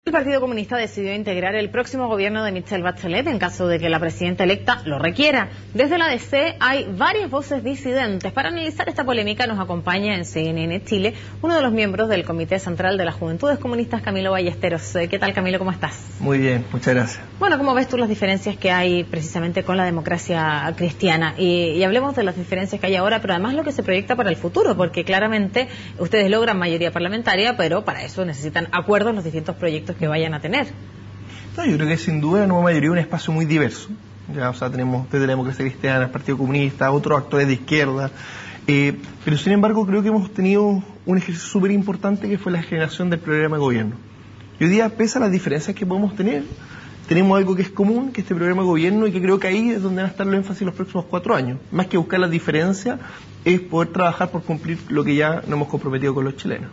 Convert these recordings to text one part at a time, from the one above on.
El Partido Comunista decidió integrar el próximo gobierno de Michelle Bachelet en caso de que la presidenta electa lo requiera. Desde la DC hay varias voces disidentes. Para analizar esta polémica nos acompaña en CNN Chile uno de los miembros del Comité Central de las Juventudes Comunistas, Camilo Ballesteros. ¿Qué tal, Camilo? ¿Cómo estás? Muy bien, muchas gracias. Bueno, ¿cómo ves tú las diferencias que hay precisamente con la democracia cristiana? Y hablemos de las diferencias que hay ahora, pero además lo que se proyecta para el futuro, porque claramente ustedes logran mayoría parlamentaria, pero para eso necesitan acuerdos en los distintos proyectos que vayan a tener. No, yo creo que sin duda la nueva mayoría es un espacio muy diverso. Ya, o sea, tenemos desde la democracia cristiana, el Partido Comunista, otros actores de izquierda, pero sin embargo creo que hemos tenido un ejercicio súper importante que fue la generación del programa de gobierno. Y hoy día, pese a las diferencias que podemos tener, tenemos algo que es común, que es este programa de gobierno, y que creo que ahí es donde van a estar el énfasis los próximos 4 años. Más que buscar las diferencias, es poder trabajar por cumplir lo que ya nos hemos comprometido con los chilenos.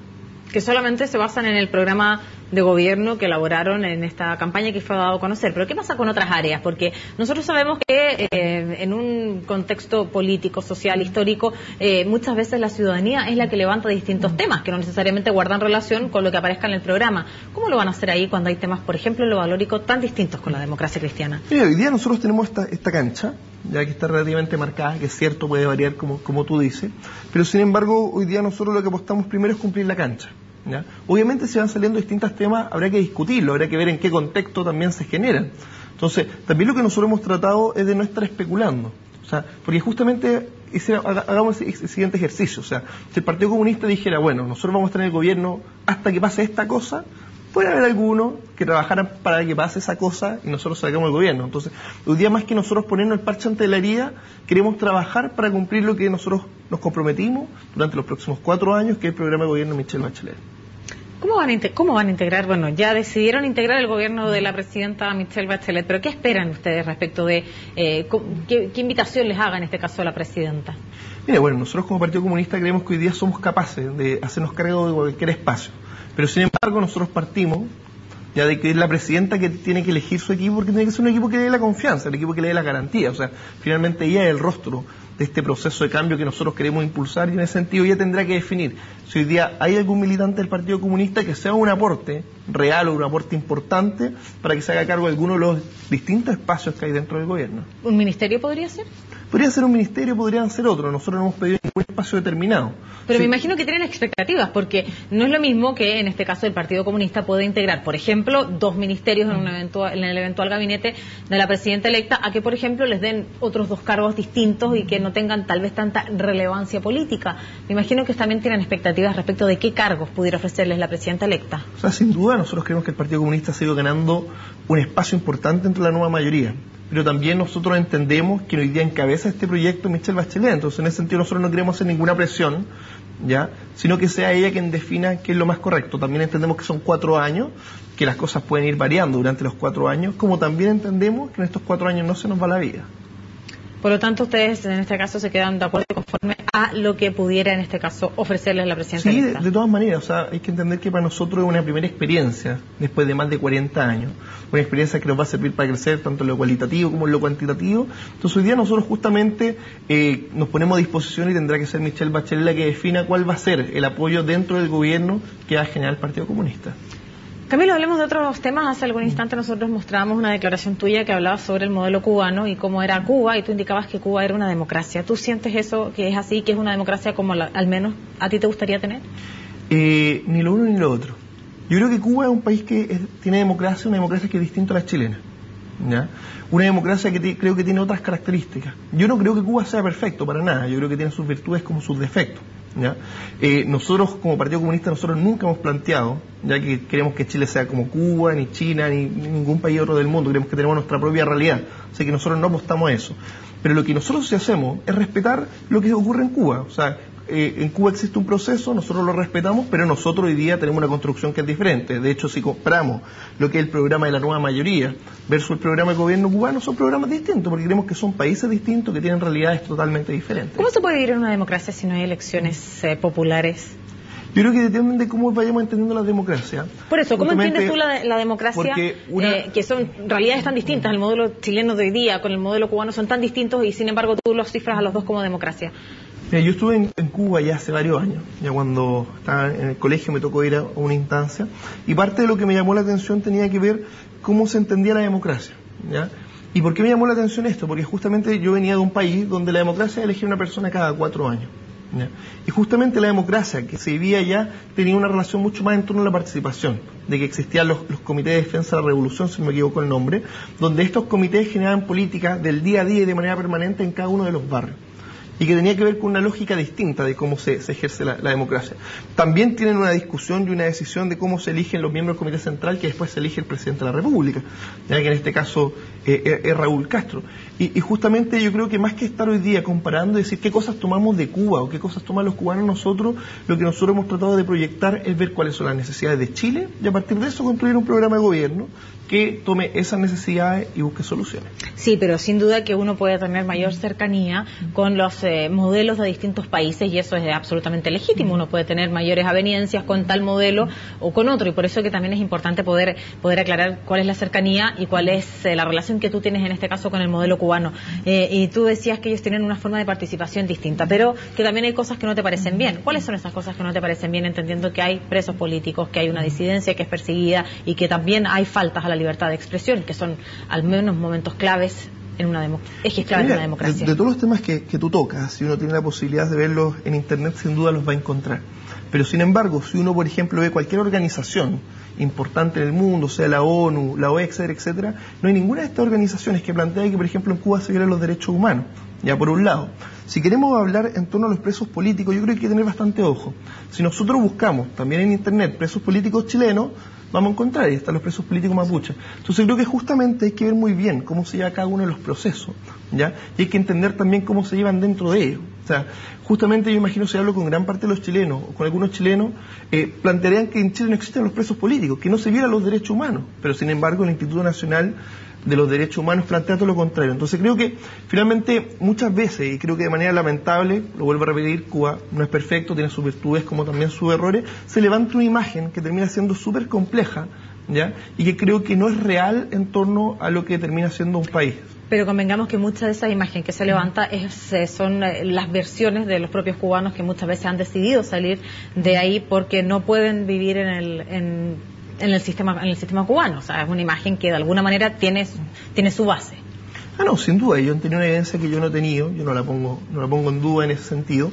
Que solamente se basan en el programa de gobierno que elaboraron en esta campaña que fue dado a conocer. Pero ¿qué pasa con otras áreas? Porque nosotros sabemos que en un contexto político, social, histórico, muchas veces la ciudadanía es la que levanta distintos temas que no necesariamente guardan relación con lo que aparezca en el programa. ¿Cómo lo van a hacer ahí cuando hay temas, por ejemplo, en lo valórico, tan distintos con la democracia cristiana? Mira, hoy día nosotros tenemos esta cancha, ya que está relativamente marcada, que es cierto, puede variar como tú dices, pero sin embargo hoy día nosotros lo que apostamos primero es cumplir la cancha. ¿Ya? Obviamente si van saliendo distintos temas habrá que discutirlo, habrá que ver en qué contexto también se generan. Entonces, también lo que nosotros hemos tratado es de no estar especulando. O sea, porque justamente hagamos el siguiente ejercicio. O sea, si el Partido Comunista dijera, bueno, nosotros vamos a estar en el gobierno hasta que pase esta cosa, puede haber algunos que trabajaran para que pase esa cosa y nosotros salgamos del gobierno. Entonces, hoy día más que nosotros ponernos el parche ante la herida, queremos trabajar para cumplir lo que nosotros nos comprometimos durante los próximos 4 años, que es el programa de gobierno de Michelle Bachelet. ¿Cómo van a integrar? Bueno, ya decidieron integrar el gobierno de la presidenta Michelle Bachelet, pero ¿qué esperan ustedes respecto de qué invitación les haga en este caso a la presidenta? Mira, bueno, nosotros como Partido Comunista creemos que hoy día somos capaces de hacernos cargo de cualquier espacio, pero sin embargo nosotros partimos ya de que es la presidenta que tiene que elegir su equipo, porque tiene que ser un equipo que le dé la confianza, el equipo que le dé la garantía. O sea, finalmente ella es el rostro de este proceso de cambio que nosotros queremos impulsar, y en ese sentido ella tendrá que definir si hoy día hay algún militante del Partido Comunista que sea un aporte real o un aporte importante para que se haga cargo de alguno de los distintos espacios que hay dentro del gobierno. ¿Un ministerio podría ser? Podría ser un ministerio, podrían ser otro. Nosotros no hemos pedido ningún espacio determinado. Pero sí. Me imagino que tienen expectativas, porque no es lo mismo que en este caso el Partido Comunista pueda integrar, por ejemplo, 2 ministerios en el eventual gabinete de la presidenta electa, a que, por ejemplo, les den otros 2 cargos distintos y que no tengan tal vez tanta relevancia política. Me imagino que también tienen expectativas respecto de qué cargos pudiera ofrecerles la presidenta electa. O sea, sin duda nosotros creemos que el Partido Comunista ha sido ganando un espacio importante entre la nueva mayoría. Pero también nosotros entendemos que hoy día encabeza este proyecto Michelle Bachelet. Entonces, en ese sentido, nosotros no queremos hacer ninguna presión, ¿ya? Sino que sea ella quien defina qué es lo más correcto. También entendemos que son 4 años, que las cosas pueden ir variando durante los 4 años, como también entendemos que en estos 4 años no se nos va la vida. Por lo tanto, ustedes en este caso se quedan de acuerdo conforme a lo que pudiera en este caso ofrecerles la presidenta electa. Sí, de todas maneras, o sea, hay que entender que para nosotros es una primera experiencia, después de más de 40 años, una experiencia que nos va a servir para crecer tanto en lo cualitativo como en lo cuantitativo. Entonces hoy día nosotros justamente nos ponemos a disposición y tendrá que ser Michelle Bachelet la que defina cuál va a ser el apoyo dentro del gobierno que va a generar el Partido Comunista. Camilo, hablemos de otros temas. Hace algún instante nosotros mostrábamos una declaración tuya que hablaba sobre el modelo cubano y cómo era Cuba, y tú indicabas que Cuba era una democracia. ¿Tú sientes eso, que es así, que es una democracia como al menos a ti te gustaría tener? Ni lo uno ni lo otro. Yo creo que Cuba es un país que tiene democracia, una democracia que es distinta a la chilena, ¿ya? Una democracia que creo que tiene otras características. Yo no creo que Cuba sea perfecto para nada, yo creo que tiene sus virtudes como sus defectos, ¿ya? Nosotros como Partido Comunista nosotros nunca hemos planteado ya que queremos que Chile sea como Cuba, ni China, ni ningún país otro del mundo. Creemos que tenemos nuestra propia realidad, así que nosotros no apostamos a eso. Pero lo que nosotros sí hacemos es respetar lo que ocurre en Cuba. O sea, en Cuba existe un proceso, nosotros lo respetamos, pero nosotros hoy día tenemos una construcción que es diferente. De hecho, si comparamos lo que es el programa de la nueva mayoría versus el programa de gobierno cubano, son programas distintos, porque creemos que son países distintos que tienen realidades totalmente diferentes. ¿Cómo se puede vivir en una democracia si no hay elecciones populares? Yo creo que depende de cómo vayamos entendiendo la democracia. Por eso, ¿cómo entiendes tú la democracia? Que son realidades tan distintas. El modelo chileno de hoy día con el modelo cubano son tan distintos y sin embargo tú los cifras a los dos como democracia. Mira, yo estuve en Cuba ya hace varios años, ya cuando estaba en el colegio me tocó ir a una instancia, y parte de lo que me llamó la atención tenía que ver cómo se entendía la democracia, ¿ya? ¿Y por qué me llamó la atención esto? Porque justamente yo venía de un país donde la democracia elegía una persona cada 4 años, ¿ya? Y justamente la democracia que se vivía allá tenía una relación mucho más en torno a la participación, de que existían los comités de defensa de la revolución, si no me equivoco el nombre, donde estos comités generaban políticas del día a día y de manera permanente en cada uno de los barrios, y que tenía que ver con una lógica distinta de cómo se ejerce la democracia. También tienen una discusión y una decisión de cómo se eligen los miembros del Comité Central, que después se elige el Presidente de la República, ya que en este caso es Raúl Castro. Y justamente yo creo que más que estar hoy día comparando y decir qué cosas tomamos de Cuba o qué cosas toman los cubanos nosotros, lo que nosotros hemos tratado de proyectar es ver cuáles son las necesidades de Chile y a partir de eso construir un programa de gobierno que tome esas necesidades y busque soluciones. Sí, pero sin duda que uno puede tener mayor cercanía con los modelos de distintos países y eso es absolutamente legítimo. Uno puede tener mayores aveniencias con tal modelo o con otro y por eso que también es importante poder aclarar cuál es la cercanía y cuál es la relación que tú tienes en este caso con el modelo cubano. Y tú decías que ellos tienen una forma de participación distinta, pero que también hay cosas que no te parecen bien. ¿Cuáles son esas cosas que no te parecen bien? Entendiendo que hay presos políticos, que hay una disidencia que es perseguida y que también hay faltas a la libertad de expresión, que son al menos momentos claves en una democracia. De todos los temas que tú tocas, si uno tiene la posibilidad de verlos en internet, sin duda los va a encontrar. Pero sin embargo, si uno, por ejemplo, ve cualquier organización importante en el mundo, sea la ONU, la OEA, etcétera, no hay ninguna de estas organizaciones que plantea que, por ejemplo, en Cuba se violan los derechos humanos. Ya por un lado. Si queremos hablar en torno a los presos políticos, yo creo que hay que tener bastante ojo. Si nosotros buscamos también en internet presos políticos chilenos, vamos a encontrar, ahí están los presos políticos mapuches. Entonces creo que justamente hay que ver muy bien cómo se lleva cada uno de los procesos, ¿ya? Y hay que entender también cómo se llevan dentro de ellos. O sea, justamente yo imagino, si hablo con gran parte de los chilenos, o con algunos chilenos, plantearían que en Chile no existen los presos políticos, que no se violan los derechos humanos, pero sin embargo el Instituto Nacional de los Derechos Humanos plantea todo lo contrario. Entonces creo que finalmente muchas veces, y creo que de manera lamentable, lo vuelvo a repetir, Cuba no es perfecto, tiene sus virtudes como también sus errores, se levanta una imagen que termina siendo súper compleja, ¿ya? Y que creo que no es real en torno a lo que termina siendo un país. Pero convengamos que mucha de esa imagen que se levanta son las versiones de los propios cubanos que muchas veces han decidido salir de ahí porque no pueden vivir en el sistema cubano. O sea, es una imagen que de alguna manera tiene su base. No, sin duda. Yo tenía una evidencia que yo no he tenido, yo no la pongo en duda en ese sentido,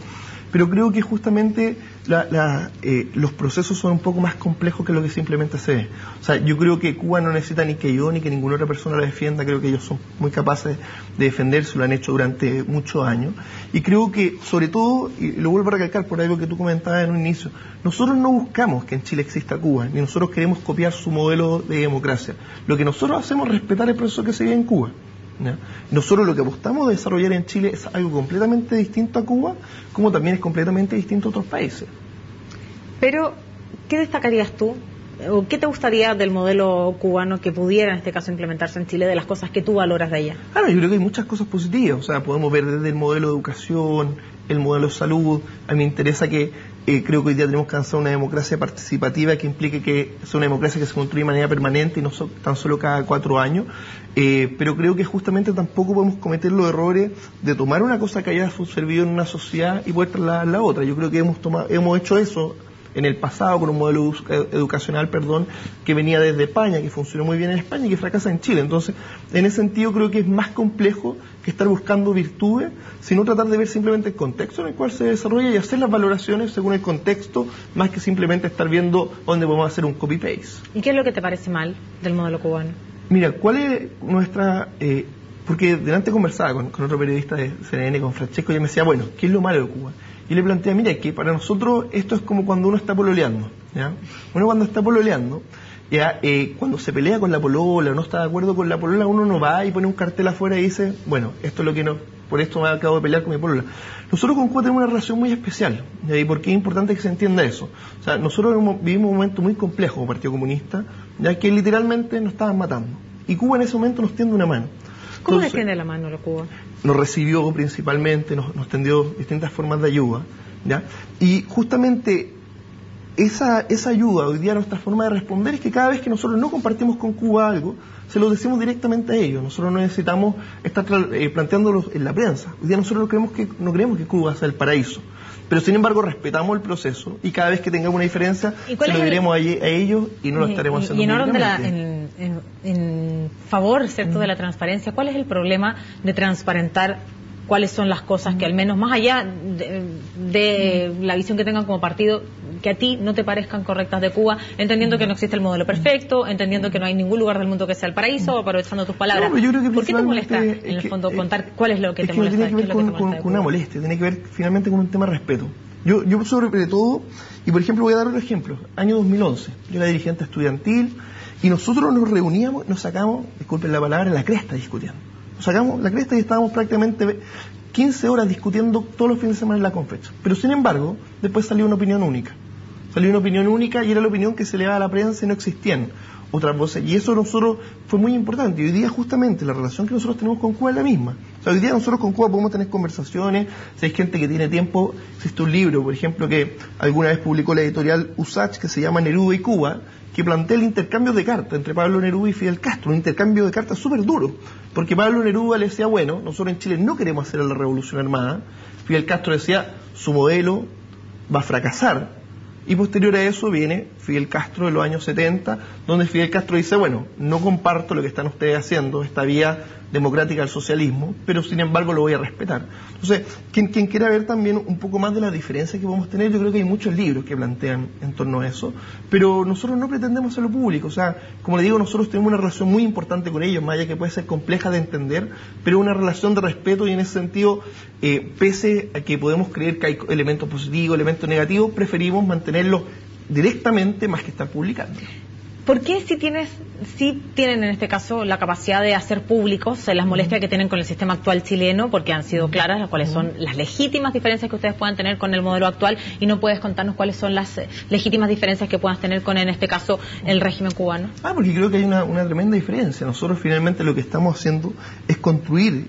pero creo que justamente los procesos son un poco más complejos que lo que simplemente se ve. O sea, yo creo que Cuba no necesita ni que yo ni que ninguna otra persona la defienda, creo que ellos son muy capaces de defenderse, lo han hecho durante muchos años, y creo que, sobre todo, y lo vuelvo a recalcar por algo que tú comentabas en un inicio, nosotros no buscamos que en Chile exista Cuba, ni nosotros queremos copiar su modelo de democracia. Lo que nosotros hacemos es respetar el proceso que se vive en Cuba, ¿ya? Nosotros lo que apostamos a desarrollar en Chile es algo completamente distinto a Cuba, como también es completamente distinto a otros países. Pero, ¿qué destacarías tú? ¿O qué te gustaría del modelo cubano que pudiera en este caso implementarse en Chile, de las cosas que tú valoras de ella? Yo creo que hay muchas cosas positivas. O sea, podemos ver desde el modelo de educación, el modelo de salud. A mí me interesa que creo que hoy día tenemos que lanzar una democracia participativa que implique que sea una democracia que se construye de manera permanente y no tan solo cada 4 años. Pero creo que justamente tampoco podemos cometer los errores de tomar una cosa que haya servido en una sociedad y poder trasladarla a la otra. Yo creo que hemos hecho eso en el pasado con un modelo educacional, que venía desde España, que funcionó muy bien en España y que fracasa en Chile. Entonces, en ese sentido creo que es más complejo que estar buscando virtudes, sino tratar de ver simplemente el contexto en el cual se desarrolla y hacer las valoraciones según el contexto, más que simplemente estar viendo dónde podemos hacer un copy-paste. ¿Y qué es lo que te parece mal del modelo cubano? Mira, ¿cuál es nuestra...? Porque delante conversaba con otro periodista de CNN, con Francesco, y él me decía, bueno, ¿qué es lo malo de Cuba? Y le planteé, mira, que para nosotros esto es como cuando uno está pololeando, ¿ya? Uno cuando está pololeando, ya, cuando se pelea con la polola o no está de acuerdo con la polola, uno no va y pone un cartel afuera y dice, bueno, esto es lo que no, por esto me acabo de pelear con mi polola. Nosotros con Cuba tenemos una relación muy especial, ¿ya? Y porque es importante que se entienda eso. O sea, nosotros vivimos un momento muy complejo como Partido Comunista, ya que literalmente nos estaban matando. Y Cuba en ese momento nos tiende una mano. ¿Cómo les tiende la mano a Cuba? Nos recibió principalmente, nos tendió distintas formas de ayuda, ¿ya? Y justamente esa ayuda, hoy día nuestra forma de responder es que cada vez que nosotros no compartimos con Cuba algo, se lo decimos directamente a ellos. Nosotros no necesitamos estar planteándolo en la prensa. Hoy día nosotros no creemos que Cuba sea el paraíso. Pero sin embargo respetamos el proceso y cada vez que tengamos una diferencia se lo diremos a ellos y no lo estaremos haciendo. Y en orden en favor, ¿cierto?, de la transparencia, ¿cuál es el problema de transparentar cuáles son las cosas que al menos más allá de la visión que tengan como partido, que a ti no te parezcan correctas de Cuba, entendiendo que no existe el modelo perfecto, entendiendo que no hay ningún lugar del mundo que sea el paraíso, aprovechando tus palabras? No, yo creo que ¿por qué te molesta, en el fondo, contar cuál es lo que te molesta? Tiene que ver con una molestia, tiene que ver finalmente con un tema de respeto. Yo sobre todo, y por ejemplo voy a dar un ejemplo, año 2011, yo era dirigente estudiantil y nosotros nos reuníamos, nos sacamos, disculpen la palabra, la cresta discutiendo. Nos sacamos la cresta y estábamos prácticamente 15 horas discutiendo todos los fines de semana en la Confecha. Pero sin embargo, después salió una opinión única. Salió una opinión única y era la opinión que se le daba a la prensa y no existían otras voces. Y eso nosotros fue muy importante. Y hoy día justamente la relación que nosotros tenemos con Cuba es la misma. O sea, hoy día nosotros con Cuba podemos tener conversaciones. Si hay gente que tiene tiempo, existe un libro, por ejemplo, que alguna vez publicó la editorial USACH, que se llama Neruda y Cuba, que plantea el intercambio de cartas entre Pablo Neruda y Fidel Castro, un intercambio de cartas súper duro, porque Pablo Neruda le decía, bueno, nosotros en Chile no queremos hacer la revolución armada, Fidel Castro decía, su modelo va a fracasar, y posterior a eso viene Fidel Castro de los años 70, donde Fidel Castro dice, bueno, no comparto lo que están ustedes haciendo, esta vía democrática del socialismo, pero sin embargo lo voy a respetar. Entonces, quien quiera ver también un poco más de las diferencias que podemos tener, yo creo que hay muchos libros que plantean en torno a eso, pero nosotros no pretendemos hacerlo público. O sea, como le digo, nosotros tenemos una relación muy importante con ellos, más allá que puede ser compleja de entender, pero una relación de respeto, y en ese sentido, pese a que podemos creer que hay elementos positivos, elementos negativos, preferimos mantenerlos directamente más que estar publicando. ¿Por qué si tienen en este caso la capacidad de hacer públicos las molestias que tienen con el sistema actual chileno, porque han sido claras las cuáles son las legítimas diferencias que ustedes puedan tener con el modelo actual, y no puedes contarnos cuáles son las legítimas diferencias que puedas tener con, en este caso, el régimen cubano? Porque creo que hay una tremenda diferencia. Nosotros finalmente lo que estamos haciendo es construir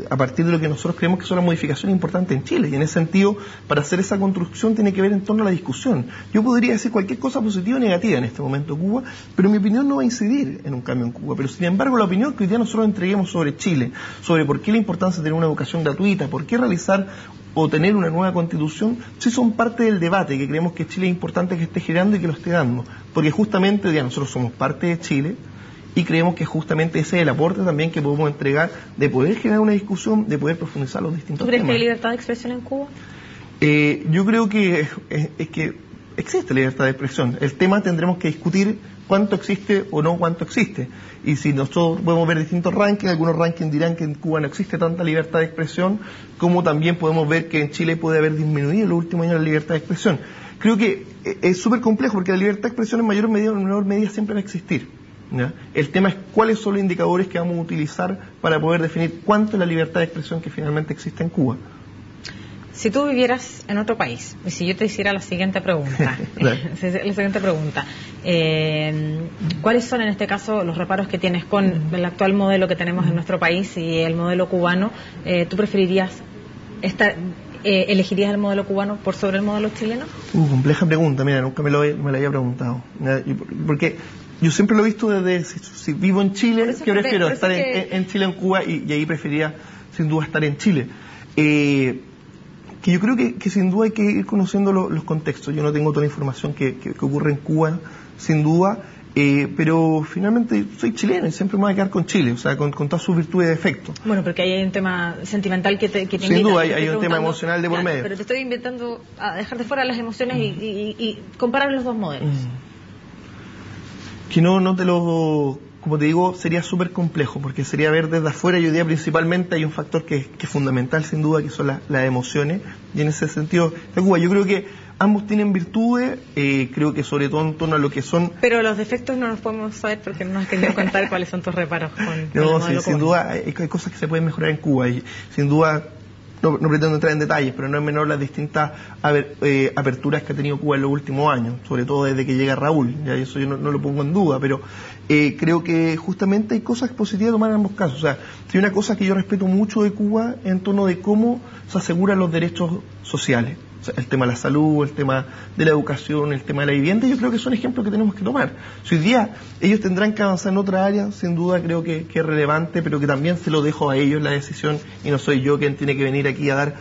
a partir de lo que nosotros creemos que son las modificaciones importantes en Chile, y en ese sentido, para hacer esa construcción tiene que ver en torno a la discusión. Yo podría decir cualquier cosa positiva o negativa en este momento Cuba, pero mi opinión no va a incidir en un cambio en Cuba. Pero sin embargo, la opinión que hoy día nosotros entreguemos sobre Chile, sobre por qué la importancia de tener una educación gratuita, por qué realizar o tener una nueva constitución, sí son parte del debate que creemos que Chile es importante que esté girando y que lo esté dando. Porque justamente hoy día nosotros somos parte de Chile y creemos que justamente ese es el aporte también que podemos entregar de poder generar una discusión, de poder profundizar los distintos temas. ¿Tú crees que hay libertad de expresión en Cuba? Yo creo que es que existe libertad de expresión. El tema tendremos que discutir cuánto existe o no cuánto existe. Y si nosotros podemos ver distintos rankings, algunos rankings dirán que en Cuba no existe tanta libertad de expresión, como también podemos ver que en Chile puede haber disminuido en los últimos años la libertad de expresión. Creo que es súper complejo porque la libertad de expresión en mayor medida o en menor medida siempre va a existir, ¿ya? El tema es cuáles son los indicadores que vamos a utilizar para poder definir cuánto es la libertad de expresión que finalmente existe en Cuba. Si tú vivieras en otro país, y si yo te hiciera la siguiente pregunta, ¿cuáles son en este caso los reparos que tienes con el actual modelo que tenemos en nuestro país y el modelo cubano? ¿Tú preferirías elegirías el modelo cubano por sobre el modelo chileno? Compleja pregunta, mira, nunca me la había preguntado. Porque yo siempre lo he visto desde, si vivo en Chile, ¿qué prefiero? Estar en Chile, en Cuba, y ahí preferiría sin duda estar en Chile. Que yo creo que sin duda hay que ir conociendo los contextos. Yo no tengo toda la información que ocurre en Cuba, sin duda, pero finalmente soy chileno y siempre me voy a quedar con Chile, o sea, con todas sus virtudes y defectos. Bueno, porque ahí hay un tema sentimental que te invita. Sin duda hay un tema emocional de por medio. Pero te estoy invitando a dejar de fuera las emociones y comparar los dos modelos. Que no te lo... Como te digo, sería súper complejo, porque sería ver desde afuera, y hoy día principalmente hay un factor que es fundamental, sin duda, que son las emociones, y en ese sentido, de Cuba, yo creo que ambos tienen virtudes, creo que sobre todo en torno a lo que son... Pero los defectos no los podemos saber porque no has querido contar cuáles son tus reparos con no, sí, sin duda, hay cosas que se pueden mejorar en Cuba, y sin duda... No pretendo entrar en detalles, pero no es menor las distintas aperturas que ha tenido Cuba en los últimos años, sobre todo desde que llega Raúl, ya eso yo no lo pongo en duda, pero creo que justamente hay cosas positivas a tomar en ambos casos. O sea, hay una cosa que yo respeto mucho de Cuba en torno de cómo se aseguran los derechos sociales. O sea, el tema de la salud, el tema de la educación, el tema de la vivienda, yo creo que son ejemplos que tenemos que tomar. Si hoy día ellos tendrán que avanzar en otra área, sin duda creo que es relevante, pero que también se lo dejo a ellos la decisión y no soy yo quien tiene que venir aquí a dar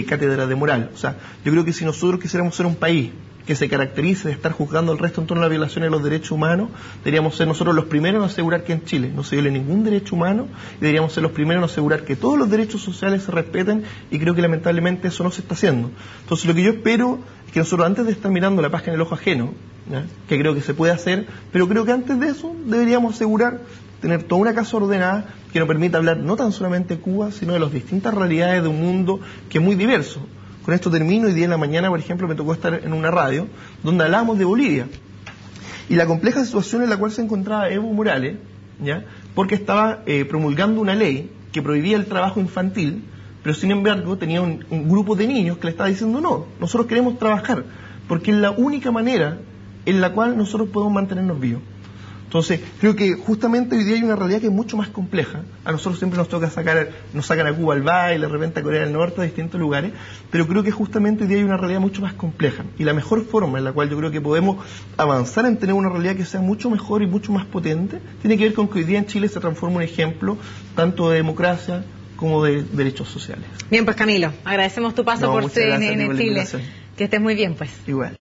cátedra de moral. O sea, yo creo que si nosotros quisiéramos ser un país que se caracterice de estar juzgando al resto en torno a la violación de los derechos humanos, deberíamos ser nosotros los primeros en asegurar que en Chile no se viole ningún derecho humano y deberíamos ser los primeros en asegurar que todos los derechos sociales se respeten, y creo que lamentablemente eso no se está haciendo. Entonces lo que yo espero es que nosotros, antes de estar mirando la página del ojo ajeno, ¿ya?, que creo que se puede hacer, pero creo que antes de eso deberíamos asegurar tener toda una casa ordenada que nos permita hablar no tan solamente de Cuba, sino de las distintas realidades de un mundo que es muy diverso. Con esto termino. Hoy día en la mañana, por ejemplo, me tocó estar en una radio donde hablábamos de Bolivia y la compleja situación en la cual se encontraba Evo Morales, ¿ya?, porque estaba promulgando una ley que prohibía el trabajo infantil, pero sin embargo tenía un grupo de niños que le estaba diciendo no, nosotros queremos trabajar porque es la única manera en la cual nosotros podemos mantenernos vivos. Entonces, creo que justamente hoy día hay una realidad que es mucho más compleja. A nosotros siempre nos sacan a Cuba al baile, de repente a Corea del Norte, a distintos lugares, pero creo que justamente hoy día hay una realidad mucho más compleja. Y la mejor forma en la cual yo creo que podemos avanzar en tener una realidad que sea mucho mejor y mucho más potente, tiene que ver con que hoy día en Chile se transforma un ejemplo tanto de democracia como de derechos sociales. Bien, pues Camilo, agradecemos tu paso por muchas gracias, CNN Chile. Que estés muy bien, pues. Igual.